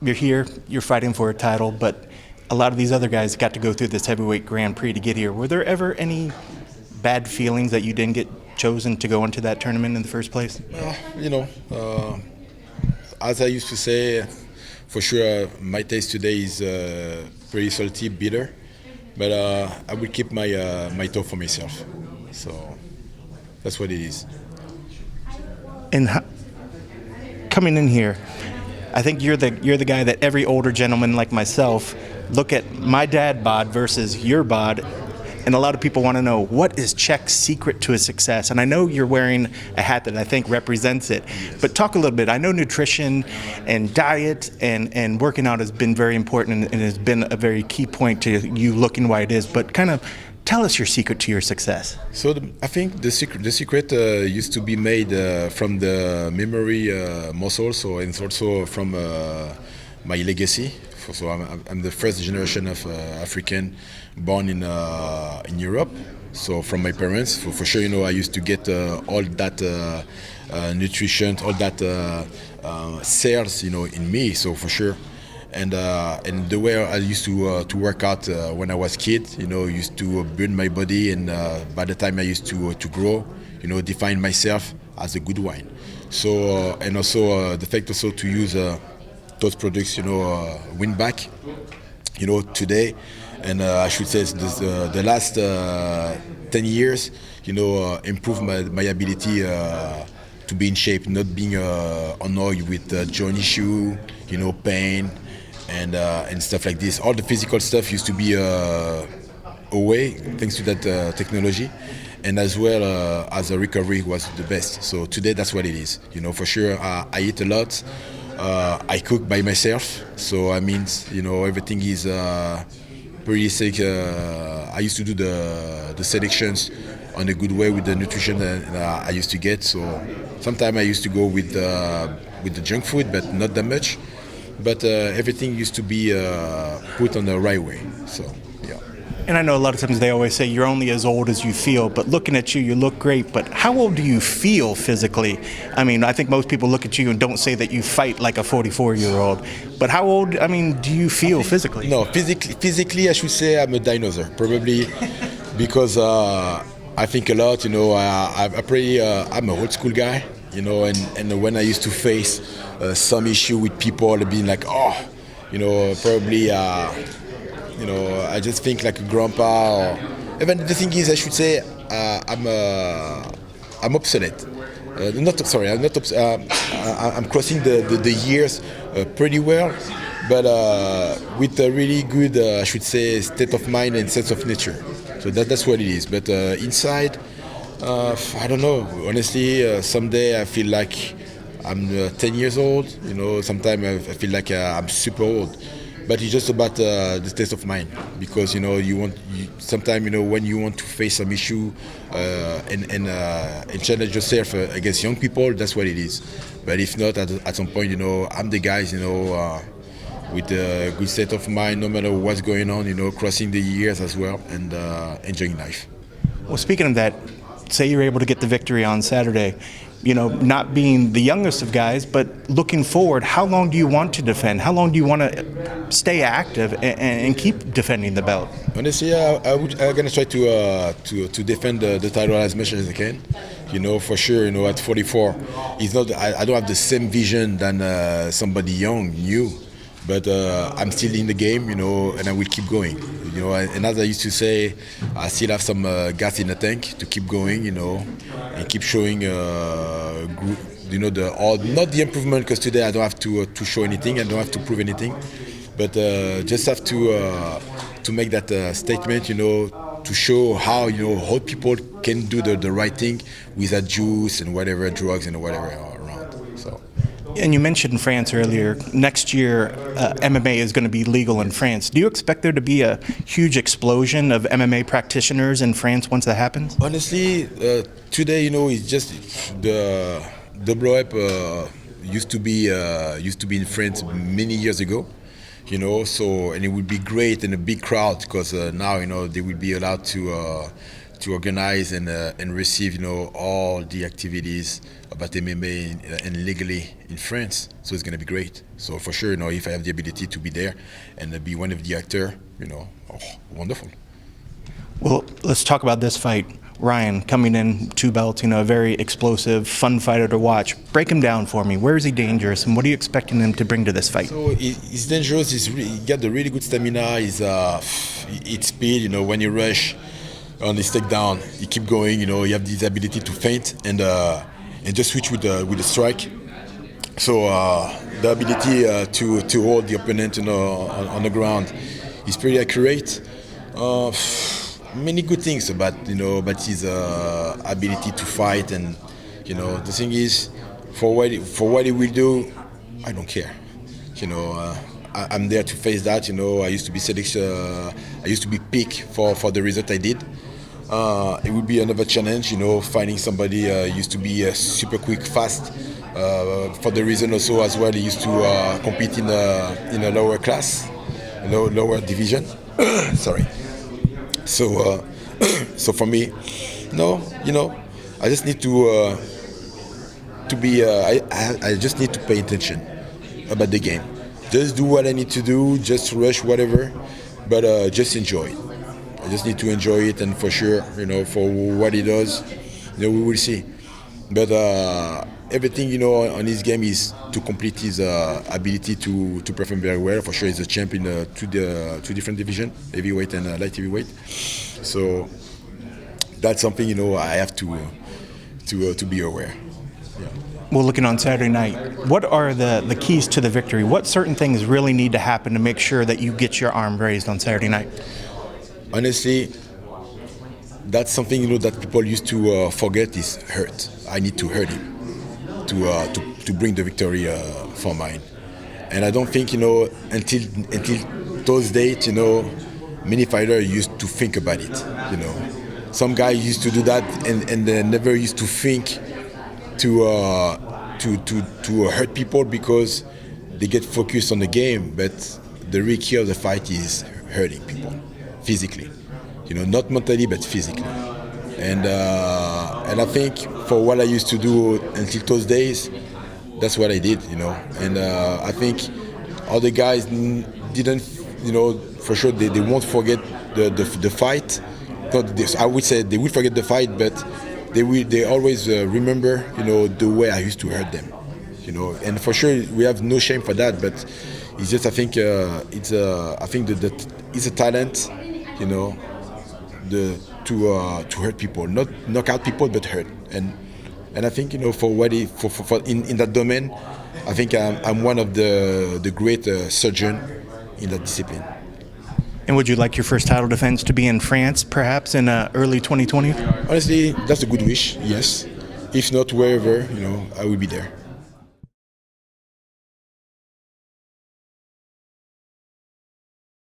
you're here, you're fighting for a title, but a lot of these other guys got to go through this heavyweight Grand Prix to get here. Were there ever any bad feelings that you didn't get chosen to go into that tournament in the first place? As I used to say, for sure, my taste today is pretty salty, bitter, but I will keep my toe for myself. So that's what it is. And coming in here, I think you're the guy that every older gentleman like myself look at my dad bod versus your bod, and a lot of people want to know, what is Cheick's secret to his success? And I know you're wearing a hat that I think represents it, but talk a little bit. I know nutrition and diet and working out has been very important and has been a very key point to you looking why it is, but kind of tell us your secret to your success. So I think the secret used to be made from the memory muscle, so and it's also from my legacy. So I'm the first generation of African born in Europe. So from my parents, for sure, I used to get all that nutrition, all that cells, in me. So for sure. And the way I used to work out when I was a kid, used to build my body, and by the time I used to grow, define myself as a good wine. So and also the fact also to use those products, win back, today, and I should say the last 10 years, improve my ability to be in shape, not being annoyed with joint issue, pain. And stuff like this. All the physical stuff used to be away thanks to that technology, and as well as a recovery was the best. So today that's what it is. For sure, I eat a lot. I cook by myself, so I mean, everything is pretty sick. I used to do the selections on a good way with the nutrition that I used to get. So sometimes I used to go with the junk food, but not that much. But everything used to be put on the right way. So, yeah. And I know a lot of times they always say you're only as old as you feel, but looking at you, you look great. But how old do you feel physically? I mean, I think most people look at you and don't say that you fight like a 44-year-old. But how old, do you feel physically? No, physically, I should say I'm a dinosaur, probably, because I think a lot. I'm an old school guy. And when I used to face some issue with people being like, probably, I just think like a grandpa. Or even the thing is, I should say, I'm obsolete. I'm not I'm crossing the years pretty well, but with a really good, I should say, state of mind and sense of nature. So that's what it is. But inside, I don't know. Honestly, someday I feel like I'm 10 years old. Sometimes I feel like I'm super old. But it's just about the state of mind, because sometimes when you want to face some issue and challenge yourself against young people, that's what it is. But if not, at some point, I'm the guys, with a good state of mind, no matter what's going on, crossing the years as well, and enjoying life. Well, speaking of that, say you're able to get the victory on Saturday, not being the youngest of guys, but looking forward, how long do you want to defend? How long do you want to stay active and keep defending the belt? Honestly, I'm going to try to defend the title as much as I can. For sure, at 44, I don't have the same vision than somebody young, new. But I'm still in the game, and I will keep going. And as I used to say, I still have some gas in the tank to keep going, and keep showing, not the improvement, because today I don't have to show anything, I don't have to prove anything, but just have to make that statement, to show how how people can do the right thing without juice and whatever drugs and whatever are around. So. And you mentioned France earlier. Next year, MMA is going to be legal in France. Do you expect there to be a huge explosion of MMA practitioners in France once that happens? Honestly, today, it's just the blow up used to be in France many years ago. So, and it would be great in a big crowd, because now they will be allowed to to organize and receive, all the activities about MMA and legally in France. So it's going to be great. So for sure, if I have the ability to be there and be one of the actors, wonderful. Well, let's talk about this fight. Ryan coming in, 2 belts, a very explosive, fun fighter to watch. Break him down for me. Where is he dangerous, and what are you expecting him to bring to this fight? So he's dangerous. He got the really good stamina. It's speed. When you rush on his takedown, he keep going. You have this ability to feint and just switch with the strike. So the ability to hold the opponent on the ground is pretty accurate. Many good things about his ability to fight, and the thing is, for what he will do, I don't care. I'm there to face that. I used to be I used to be picked for the result I did. It would be another challenge. Finding somebody used to be super quick, fast. For the reason also as well, he used to compete in a lower class, lower division. Sorry. So for me, I just need to be. I just need to pay attention about the game. Just do what I need to do. Just rush whatever, but just enjoy it. I just need to enjoy it, and for sure, for what he does, we will see. But everything, on his game is to complete his ability to perform very well. For sure, he's a champ in two different divisions, heavyweight and light heavyweight. So that's something, I have to be aware. Yeah. Well, looking on Saturday night, what are the keys to the victory? What certain things really need to happen to make sure that you get your arm raised on Saturday night? Honestly, that's something that people used to forget is hurt. I need to hurt him to bring the victory for mine. And I don't think until those dates many fighters used to think about it. Some guys used to do that and they never used to think to hurt people because they get focused on the game. But the real key of the fight is hurting people physically, not mentally but physically. And I think for what I used to do until those days, that's what I did, And I think other guys didn't, for sure they won't forget the fight. I would say they will forget the fight, but they always remember, the way I used to hurt them, And for sure we have no shame for that, but it's just I think I think that it's a talent, to hurt people, not knock out people, but hurt. And I think for what for in that domain, I think I'm one of the great surgeon in that discipline. And would you like your first title defense to be in France, perhaps in early 2020? Honestly, that's a good wish. Yes, if not wherever, I will be there.